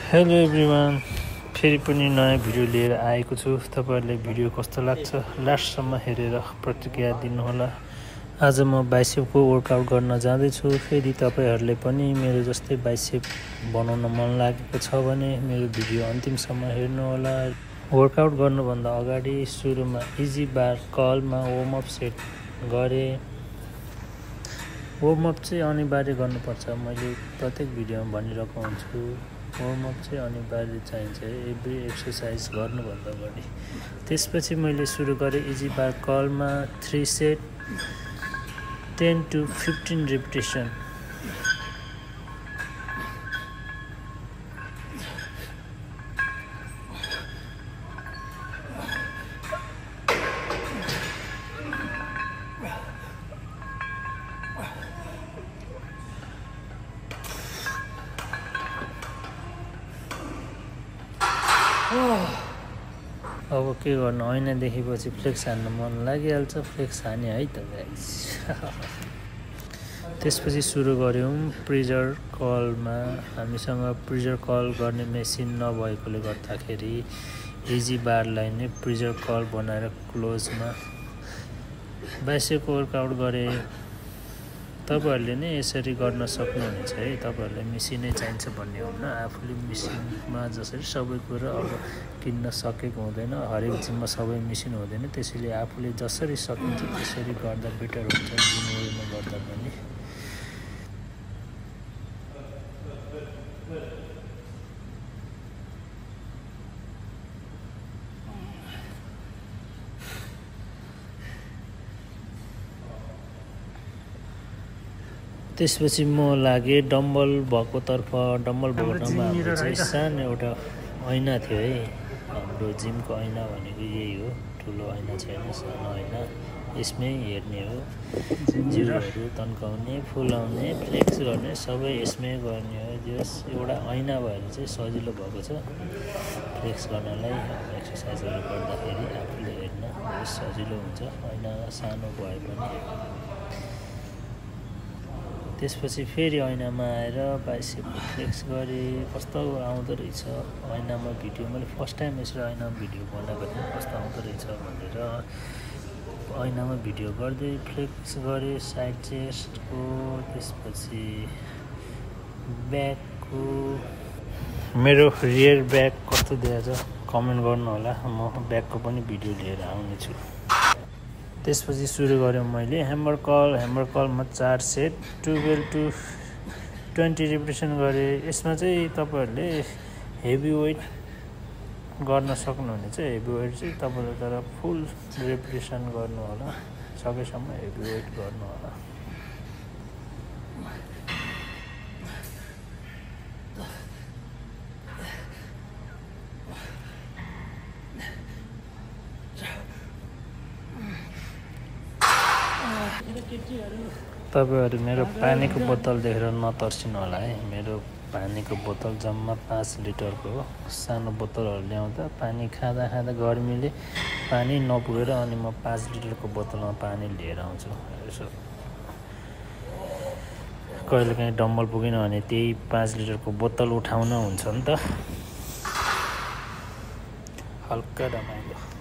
Hello everyone, फेरि पनि नयाँ भिडियो लिएर आएको छु। तपाईहरुलाई भिडियो कस्तो लाग्छ लास्टसम्म हेरेर प्रतिक्रिया दिनुहोला। आज म बाइसेपको वर्कआउट गर्न जाँदैछु। फेरि तपाईहरुले पनि मेरो जस्तै बाइसेप बनाउन मन लागेको छ भने मेरो भिडियो अन्तिमसम्म हेर्नुहोला। वर्कआउट गर्नुभन्दा अगाडि सुरुमा easy bar कर्लमा warm up set गरे। वार्म अप चाहिँ अनिवार्य गर्नुपर्छ, मैले प्रत्येक भिडियोमा भनिरहेको हुन्छु। वार्म अप चाहिँ अनिवार्य चाहिन्छ एभ्री एक्सरसाइज गर्नुभन्दा अगाडि। त्यसपछि मैले सुरु गरेँ इजी बार कर्लमा 3 सेट 10 to 15 रिपिटेसन। अब के गर्नु, ऐना देखेपछि फ्लेक्स हान्न मन लागिहाल्छ। फ्लेक्स हाने है त गाइस। त्यसपछि सुरु गऱ्यौँ प्रेजर कर्लमा। हामीसँग प्रेजर कर्ल गर्ने मेसिन नभएकोले गर्दाखेरि इजी बारलाई नै प्रेजर कर्ल बनाएर क्लोजमा बाइसेपको वर्कआउट गरे। तपाईहरुले नै यसरी गर्न सक्नुहुनेछ है। तपाईहरुलाई मेसिनै चाहिन्छ भन्ने हुन्न। आफूले मेसिनमा जसरी सबै कुरा अब किन्न सकेको हुँदैन, हरेक जिममा सबै मेसिन हुँदैन। त्यसैले आफूले जसरी सकिन्छ त्यसरी गर्दा बेटर हुन्छ जिममा गर्दा पनि। त्यसपछि म लागे डम्बल भएको तर्फ। डम्बल भएको ठाउँमा हाम्रो चाहिँ सानो एउटा ऐना थियो है। हाम्रो जिमको ऐना भनेको यही हो, ठुलो ऐना छैन, सानो ऐना। यसमै हेर्ने हो, जिउहरू तन्काउने, फुलाउने, फ्लेक्स गर्ने सबै यसमै गर्ने हो। जस एउटा ऐना भएर चाहिँ सजिलो भएको छ फ्लेक्स गर्नलाई। एक्सरसाइजहरू गर्दाखेरि आफूले हेर्न सजिलो हुन्छ, ऐना सानो भए पनि। त्यसपछि फेरि ऐनामा आएर बाइसेपको फ्लेक्स गरेँ। कस्तो आउँदो रहेछ ऐनामा भिडियो। मैले फर्स्ट टाइम यसरी ऐनामा भिडियो बनाएको थिएँ, कस्तो आउँदो रहेछ भनेर ऐनामा भिडियो गर्दै फ्लेक्स गरेँ साइड चेस्टको। त्यसपछि ब्याकको। मेरो रियर ब्याक कस्तो देखाएको छ कमेन्ट गर्नु होला, म ब्याकको पनि भिडियो लिएर आउनेछु। त्यसपछि सुरु गऱ्यौँ मैले ह्यामर कर्ल। ह्यामर कर्लमा 4 सेट 12 to 20 रिपिटेसन गरेँ। यसमा चाहिँ तपाईहरुले हेभी वेट गर्न सक्नुहुनेछ। हेभी वेट चाहिँ तपाईले तर फुल रिपिटेसन गर्नु होला, सकेसम्म हेभी वेट गर्नु होला। तपाईहरु मेरो पानीको बोतल देखेर नतर्सिनु होला है। मेरो पानीको बोतल जम्मा 5 लिटरको हो। सानो बोतलहरू ल्याउँदा पानी खाँदा खाँदा गर्मीले पानी नपुगेर अनि म 5 लिटरको बोतलमा पानी लिएर आउँछु। यसो कहिलेकाहीँ डम्बल पुगेन भने त्यही 5 लिटरको बोतल उठाउन हुन्छ नि त, हल्का रमाइलो।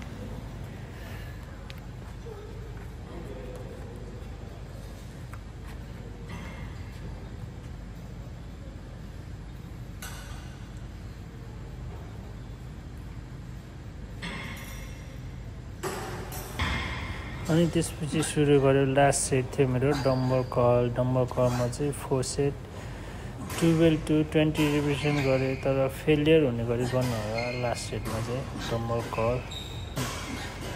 अनि त्यसपछि सुरु गऱ्यो लास्ट सेट थियो मेरो डम्बल कर्ल। डम्बल कर्लमा चाहिँ 4 सेट 12 to 20 रिपिटेसन गरेँ, तर फेलियर हुने गरी गर्नु होला लास्ट सेटमा चाहिँ डम्बल कर्ल।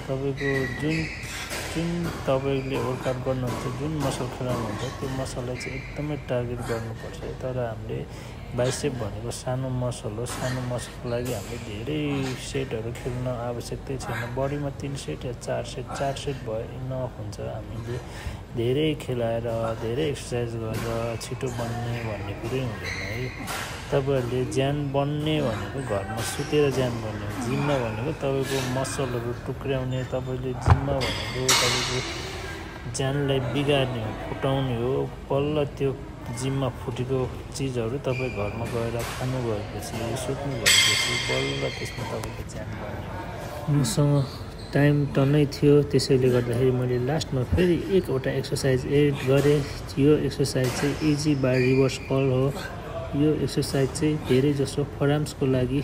तपाईँको जुन तपाईँले वर्कआउट गर्नुहुन्छ, जुन मसल खेलाउनुहुन्छ त्यो मसललाई चाहिँ एकदमै टार्गेट गर्नुपर्छ। तर हामीले बाइसेप भनेको सानो मसल हो। सानो मसलको लागि हामीले धेरै सेटहरू खेल्न आवश्यकतै छैन। बडीमा 3 सेट या 4 सेट भए इनफ हुन्छ। हामीले धेरै खेलाएर धेरै एक्सर्साइज गरेर छिटो बन्ने भन्ने कुरै हुँदैन है। तपाईहरुले ज्यान बन्ने भनेको घरमा सुतेर ज्यान बन्ने हो। जिममा भनेको तपाईको मसलहरू टुक्र्याउने, तपाईले जिममा भनेको तपाईको ज्यानलाई बिगार्ने हो, फुटाउने हो। बल्ल त्यो जिममा फुटेको चिजहरू तपाईँ घरमा गएर खानु भएपछि सुत्नु भएपछि बल्ल त्यसमा तपाईँको च्यान गर्ने। मसँग टाइम टन्नै थियो, त्यसैले गर्दाखेरि मैले लास्टमा फेरि एकवटा एक्सर्साइज एड गरेँ। यो एक्सर्साइज चाहिँ इजी बार रिभर्स कर्ल हो। यो एक्सर्साइज चाहिँ धेरै जसो फराम्सको लागि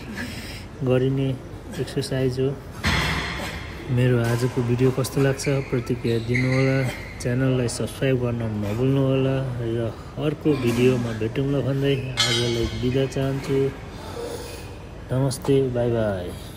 गरिने एक्सर्साइज हो। मेरो आजको भिडियो कस्तो लाग्छ प्रतिक्रिया दिनुहोला, च्यानललाई सब्सक्राइब गर्न नभुल्नुहोला र अर्को भिडियोमा भेटौँला भन्दै आजलाई बिदा चाहन्छु। नमस्ते, बाई बाई।